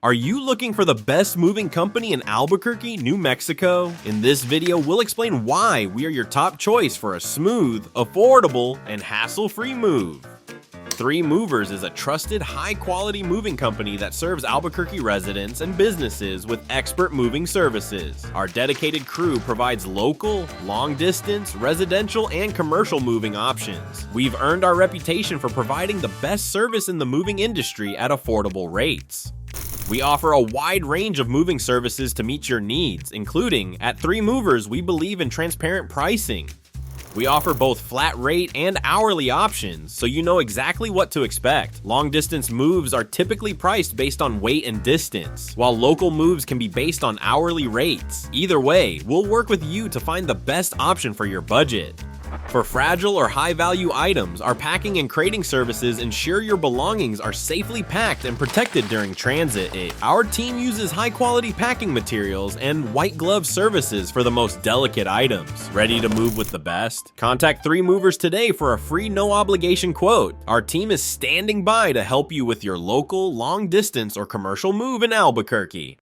Are you looking for the best moving company in Albuquerque, New Mexico? In this video, we'll explain why we are your top choice for a smooth, affordable, and hassle-free move. 3 Movers is a trusted, high-quality moving company that serves Albuquerque residents and businesses with expert moving services. Our dedicated crew provides local, long-distance, residential, and commercial moving options. We've earned our reputation for providing the best service in the moving industry at affordable rates. We offer a wide range of moving services to meet your needs, including, at 3 Movers, we believe in transparent pricing. We offer both flat rate and hourly options, so you know exactly what to expect. Long-distance moves are typically priced based on weight and distance, while local moves can be based on hourly rates. Either way, we'll work with you to find the best option for your budget. For fragile or high-value items, our packing and crating services ensure your belongings are safely packed and protected during transit. Our team uses high-quality packing materials and white glove services for the most delicate items. Ready to move with the best? Contact 3 Movers today for a free no-obligation quote. Our team is standing by to help you with your local, long-distance, or commercial move in Albuquerque.